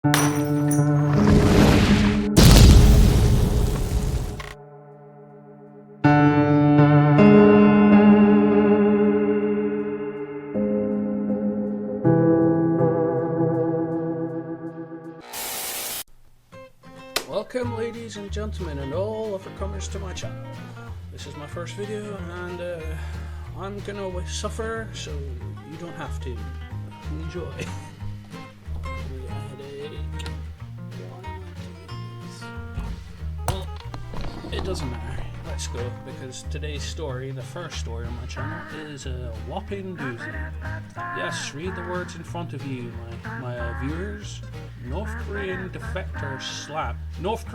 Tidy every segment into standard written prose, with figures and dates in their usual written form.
Welcome ladies and gentlemen and all overcomers to my channel. This is my first video and I'm gonna suffer so you don't have to. Enjoy. Well, it doesn't matter. Let's go, because today's story, the first story on my channel, is a whopping doozy. Yes, read the words in front of you, my viewers. North Korean defector North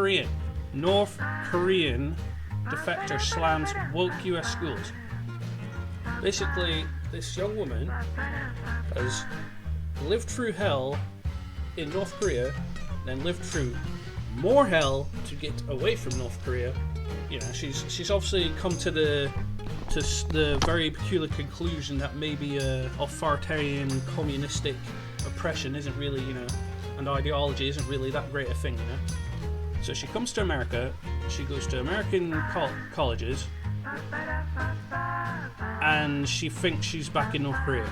Korean defector slams woke US schools. Basically, this young woman has lived through hell in North Korea, then lived through more hell to get away from North Korea. You know, she's obviously come to the very peculiar conclusion that maybe authoritarian communistic oppression isn't really, you know, and ideology isn't really that great a thing, you know. So she comes to America, she goes to American colleges, and she thinks she's back in North Korea.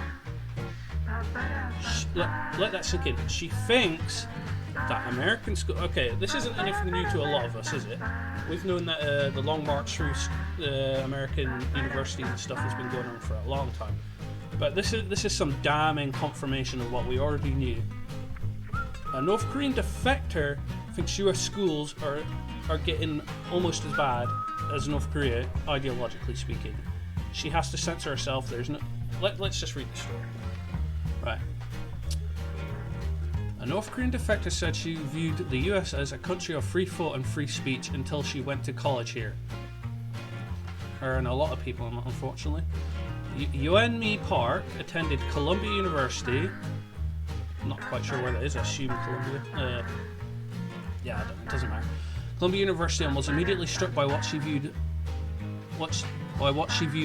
Let that sink in. She thinks that American school... Okay, this isn't anything new to a lot of us, is it? We've known that the long march through American universities and stuff has been going on for a long time. But this is some damning confirmation of what we already knew. A North Korean defector thinks US schools are getting almost as bad as North Korea, ideologically speaking. She has to censor herself. There's no... Let's just read the story. Right. A North Korean defector said she viewed the US as a country of free thought and free speech until she went to college here. Her and a lot of people, unfortunately. Yeonmi Park attended Columbia University. I'm not quite sure where that is. I assume Columbia. Yeah, it doesn't matter. Columbia University, and was immediately struck by what she viewed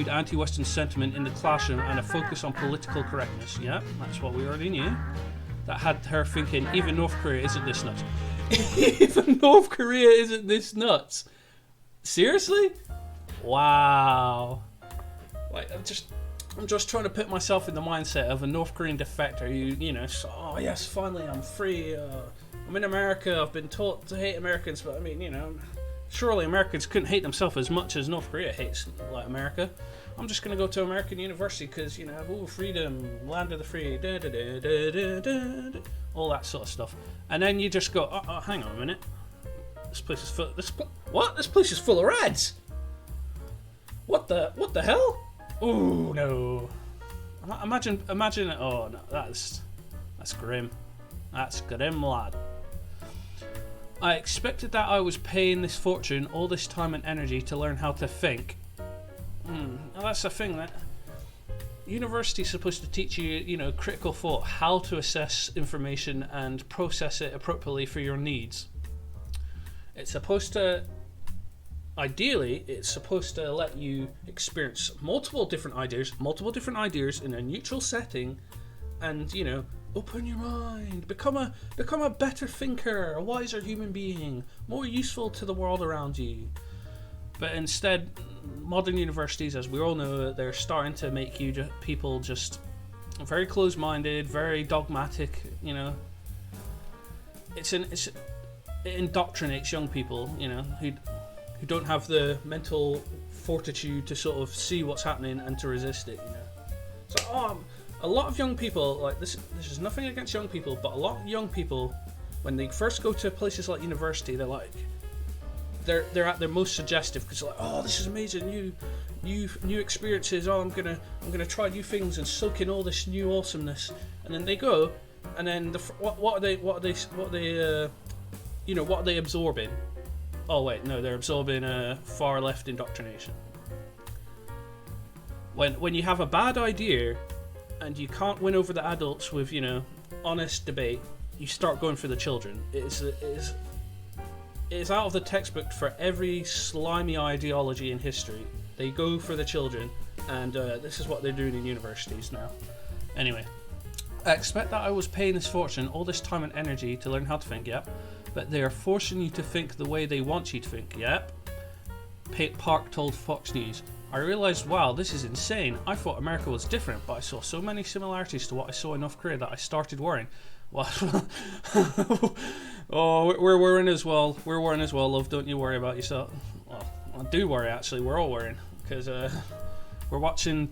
anti-Western sentiment in the classroom and a focus on political correctness. Yeah, that's what we already knew. That had her thinking, even North Korea isn't this nuts. Even North Korea isn't this nuts. Seriously? Wow. Like, I'm just trying to put myself in the mindset of a North Korean defector who, you know, oh yes, finally I'm free. I'm in America. I've been taught to hate Americans, but I mean, you know, surely Americans couldn't hate themselves as much as North Korea hates like America. I'm just gonna go to American university because, you know, oh, freedom, land of the free, da, da, da, da, da, da, all that sort of stuff. And then you just go, oh, hang on a minute. This place is full. This place is full of rats. What the hell? Oh no! Imagine. Oh no, that's grim. That's grim, lad. I expected that I was paying this fortune all this time and energy to learn how to think. Now that's the thing, that university is supposed to teach you, you know, critical thought, how to assess information and process it appropriately for your needs. It's supposed to. Ideally, it's supposed to let you experience multiple different ideas in a neutral setting, and, you know, open your mind, become a better thinker, a wiser human being, more useful to the world around you. But instead, modern universities, as we all know, they're starting to make people just very closed-minded, very dogmatic. You know, it indoctrinates young people, you know, who don't have the mental fortitude to sort of see what's happening and to resist it, you know. So, a lot of young people, like this is nothing against young people, but a lot of young people, when they first go to places like university, they're at their most suggestive, because like, oh, this is amazing, new experiences. Oh, I'm gonna try new things and soak in all this new awesomeness. And then they go, and then what are they absorbing? Oh wait, no, they're absorbing far left indoctrination. When you have a bad idea and you can't win over the adults with, you know, honest debate, you start going for the children. It's out of the textbook for every slimy ideology in history. They go for the children, and this is what they're doing in universities now. Anyway, I expect that I was paying this fortune all this time and energy to learn how to think, yep. But they are forcing you to think the way they want you to think, yep. Park told Fox News. I realised, wow, this is insane. I thought America was different, but I saw so many similarities to what I saw in North Korea that I started worrying. Well, oh, we're worrying as well. We're worrying as well, love. Don't you worry about yourself. Well, I do worry, actually. We're all worrying. Because we're watching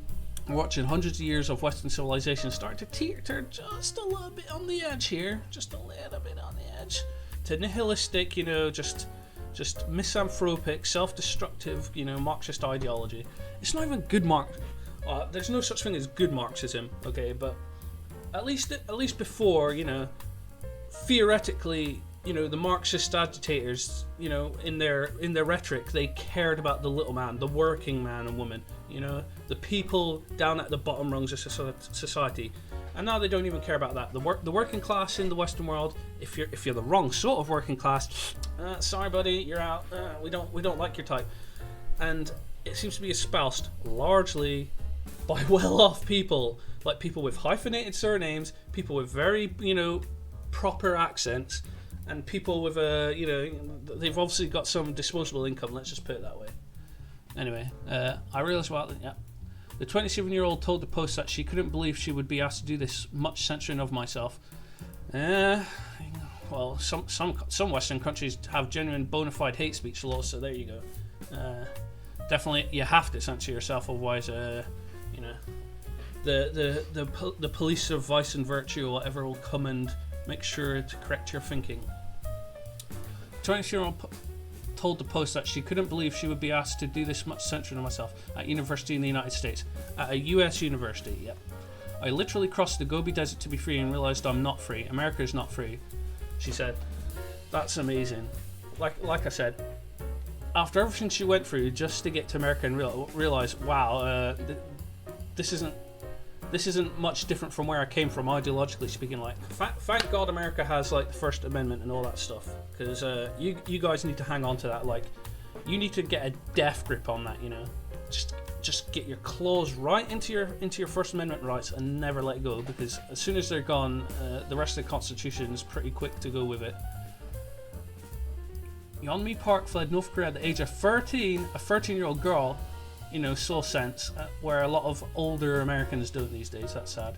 hundreds of years of Western civilization start to teeter just a little bit on the edge here. Just a little bit on the edge. To nihilistic, just misanthropic, self-destructive, Marxist ideology. It's not even good there's no such thing as good Marxism, okay? But at least before, theoretically, the Marxist agitators, in their rhetoric, they cared about the little man, the working man and woman, the people down at the bottom rungs of society. And now they don't even care about that. The working class in the Western world, if you're the wrong sort of working class, sorry buddy, you're out. We don't like your type. And it seems to be espoused largely by well-off people, like people with hyphenated surnames, people with very proper accents, and people with they've obviously got some disposable income. Let's just put it that way. Anyway, I realised the 27-year-old told the Post that she couldn't believe she would be asked to do this much censoring of myself. Well, some Western countries have genuine bona fide hate speech laws, so there you go. Definitely, you have to censor yourself, otherwise, the police of vice and virtue or whatever will come and make sure to correct your thinking. 20-year-old told the Post that she couldn't believe she would be asked to do this much censoring of myself at university in the United States. At a US university, yep. I literally crossed the Gobi Desert to be free and realised I'm not free. America is not free, she said. That's amazing. Like I said, after everything she went through just to get to America and realise, wow, this isn't much different from where I came from, ideologically speaking. Like, thank God America has like the First Amendment and all that stuff, because you guys need to hang on to that. Like, you need to get a death grip on that. Just get your claws right into your First Amendment rights and never let go, because as soon as they're gone, the rest of the Constitution is pretty quick to go with it. Yeonmi Park fled North Korea at the age of 13. A 13-year-old girl. Saw sense, where a lot of older Americans don't these days. That's sad.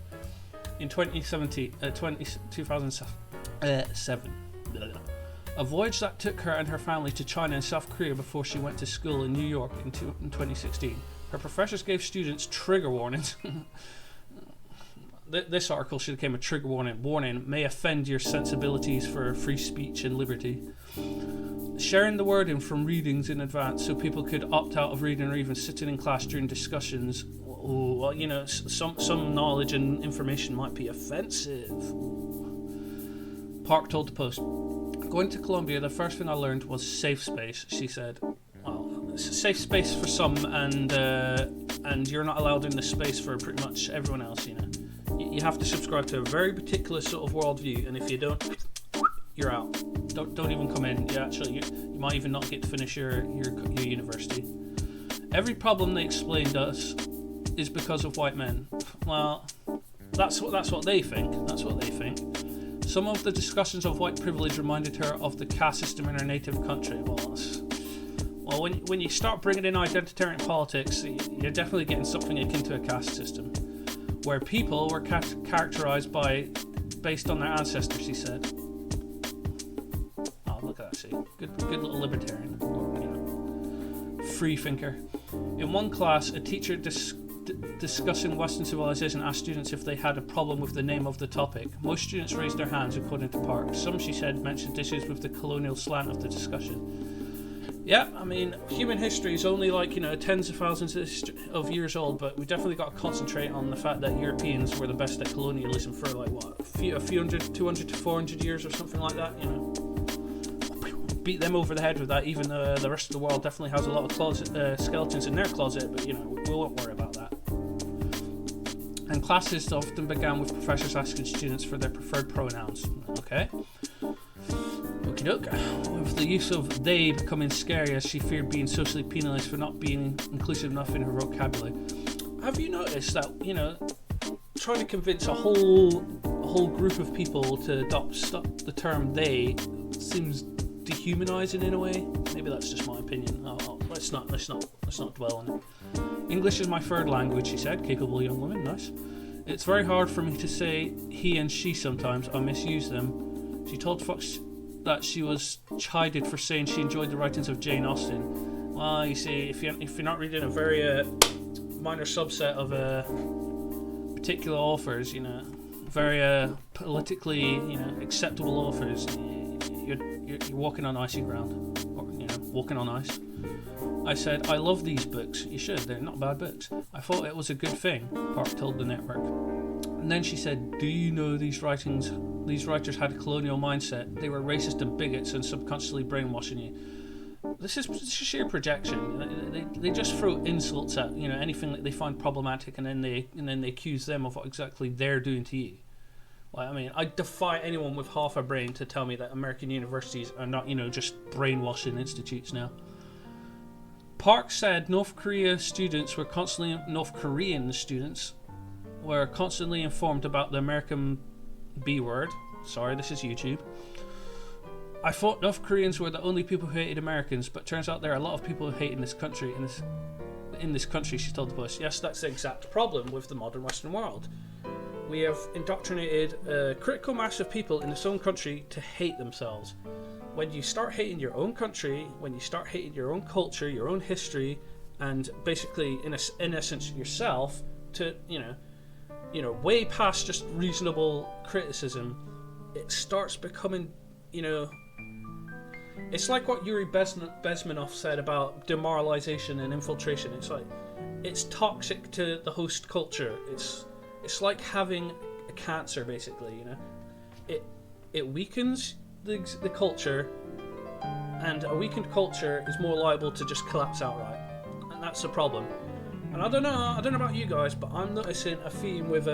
In 2007. A voyage that took her and her family to China and South Korea before she went to school in New York in 2016. Her professors gave students trigger warnings. This article should have came a trigger warning. Warning may offend your sensibilities for free speech and liberty. Sharing the wording from readings in advance so people could opt out of reading or even sitting in class during discussions. Well, some knowledge and information might be offensive. Park told the Post, going to Colombia, the first thing I learned was safe space, she said. Well, it's a safe space for some, and you're not allowed in this space for pretty much everyone else, You have to subscribe to a very particular sort of worldview, and if you don't, you're out. Don't even come in. You might even not get to finish your university. Every problem they explained us is because of white men. Well, that's what they think. That's what they think. Some of the discussions of white privilege reminded her of the caste system in her native country. Well, when you start bringing in identitarian politics, you're definitely getting something akin to a caste system, where people were characterized based on their ancestors, she said. Oh, look at that, see. Good little libertarian. Free thinker. In one class, a teacher discussing Western civilization asked students if they had a problem with the name of the topic. Most students raised their hands, according to Park. Some, she said, mentioned issues with the colonial slant of the discussion. Yeah, I mean, human history is only tens of thousands of years old, but we definitely got to concentrate on the fact that Europeans were the best at colonialism for a few hundred, 200 to 400 years or something like that, Beat them over the head with that, even though the rest of the world definitely has a lot of skeletons in their closet, but we won't worry about that. And classes often began with professors asking students for their preferred pronouns. Okay. Okie doke. With the use of they becoming scary as she feared being socially penalised for not being inclusive enough in her vocabulary. Have you noticed that, trying to convince a whole whole group of people to adopt the term they seems dehumanizing in a way. Maybe that's just my opinion. Let's not dwell on it. English is my third language, she said. Capable young woman, nice. It's very hard for me to say he and she sometimes. I misuse them. She told Fox that she was chided for saying she enjoyed the writings of Jane Austen. Well, you see, if you're not reading a very minor subset of particular authors, you know, very politically, you know, acceptable authors, you're walking on icy ground, or, you know, walking on ice. I said, I love these books. You should, they're not bad books. I thought it was a good thing, Park told the network. And then she said, do you know these writers had a colonial mindset? They were racist and bigots and subconsciously brainwashing you. This is sheer projection. They just throw insults at, you know, anything that they find problematic, and then they accuse them of what exactly they're doing to you. Like, I mean, I defy anyone with half a brain to tell me that American universities are not, you know, just brainwashing institutes now. Park said North Korean students were constantly informed about the American B word. Sorry, this is YouTube. I thought North Koreans were the only people who hated Americans, but turns out there are a lot of people who hate in this country. In this country, she told the Post. Yes, that's the exact problem with the modern Western world. We have indoctrinated a critical mass of people in this own country to hate themselves. When you start hating your own country, when you start hating your own culture, your own history, and basically, in essence, yourself, to you know, way past just reasonable criticism, it starts becoming, you know, it's like what Yuri Bezmenov said about demoralization and infiltration. It's like, it's toxic to the host culture. It's like having a cancer, basically. You know, it weakens the culture, and a weakened culture is more liable to just collapse outright, and that's the problem. And I don't know about you guys, but I'm noticing a theme with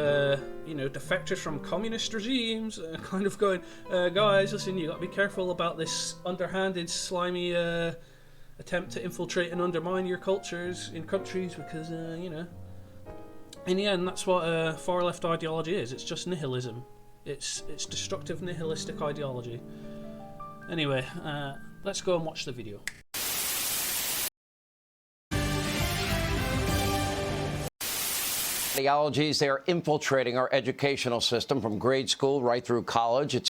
you know, defectors from communist regimes kind of going, guys, listen, you got to be careful about this underhanded, slimy attempt to infiltrate and undermine your cultures in countries, because you know, in the end, that's what far left ideology is. It's just nihilism. It's destructive, nihilistic ideology. Anyway, let's go and watch the video. Ideologies, they are infiltrating our educational system from grade school right through college. It's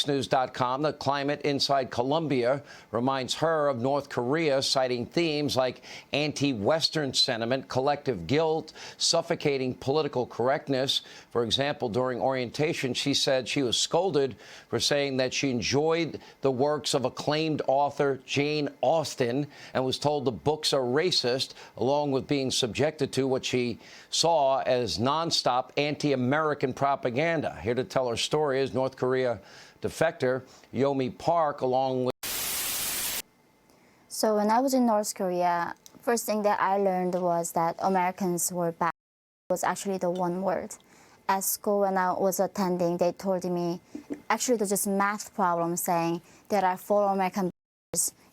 News.com. The climate inside Colombia reminds her of North Korea, citing themes like anti-Western sentiment, collective guilt, suffocating political correctness. For example, during orientation, she said she was scolded for saying that she enjoyed the works of acclaimed author Jane Austen and was told the books are racist, along with being subjected to what she saw as nonstop anti-American propaganda. Here to tell her story is North Korea Defector Yomi Park, along with... So when I was in North Korea, first thing that I learned was that Americans were bad. It was actually the one word. At school, when I was attending, they told me, actually it was just math problem, saying there are 4 American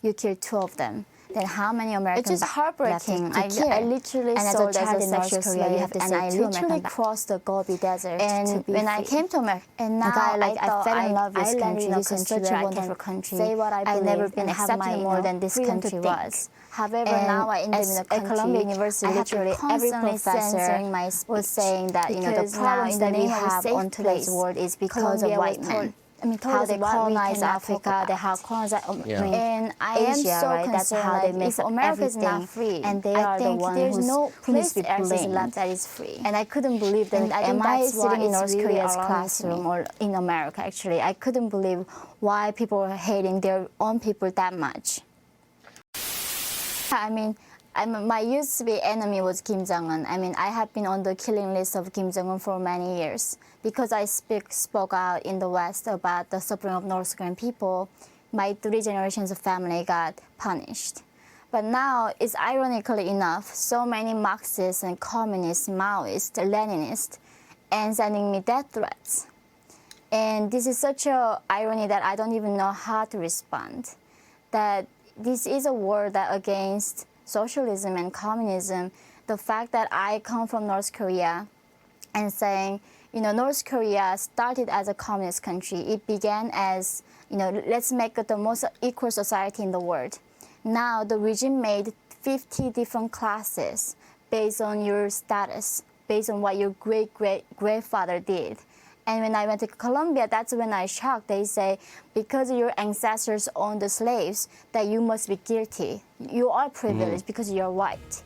you killed 2 of them. Then how many Americans? It's just heartbreaking. I literally saw that as a North Korea, you have to say, I literally crossed the Gobi Desert. And when I came to America, and now I fell in love with this country. This is such a wonderful country. Say what I believe. I've never been accepted more than this country was. However, now I ended in a country. At Columbia University, literally every professor was saying that, you know, the problems that we have on today's world is because of white men. I mean, how they colonize Africa, how colonize and I am Asia, so right? That's how they mess up America is not free, and they are the one who's no place left that is free. And I couldn't believe that. Am I sitting in North Korea's classroom or in America? Actually, I couldn't believe why people are hating their own people that much. I mean, my used to be enemy was Kim Jong-un. I mean, I have been on the killing list of Kim Jong-un for many years. Because I spoke out in the West about the suffering of North Korean people, my 3 generations of family got punished. But now, it's ironically enough, so many Marxists and communists, Maoists, Leninists, and sending me death threats. And this is such an irony that I don't even know how to respond. That this is a war that against socialism and communism. The fact that I come from North Korea and saying, North Korea started as a communist country. It began as, let's make it the most equal society in the world. Now the regime made 50 different classes based on your status, based on what your great-great-grandfather did. And when I went to Colombia, that's when I shocked. They say, because your ancestors owned the slaves, that you must be guilty. You are privileged because you're white.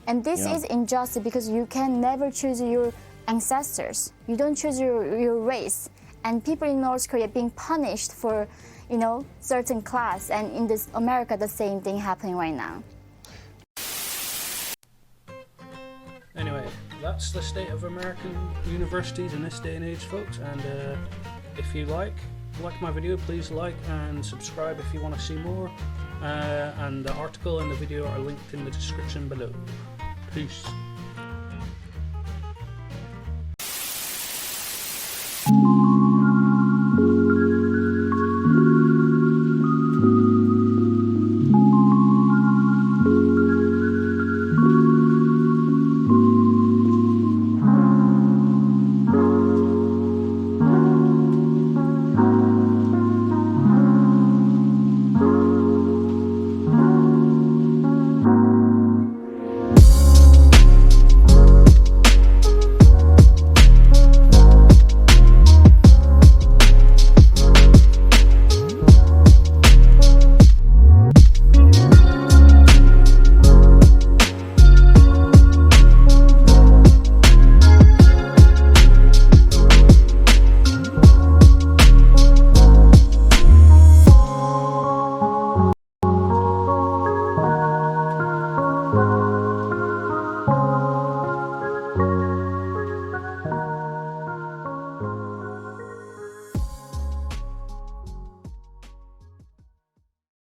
And this is injustice because you can never choose your ancestors. You don't choose your race. And people in North Korea being punished for, certain class. And in this America, the same thing happening right now. Anyway, that's the state of American universities in this day and age, folks. And if you like my video, please like and subscribe if you want to see more. And the article and the video are linked in the description below. Peace.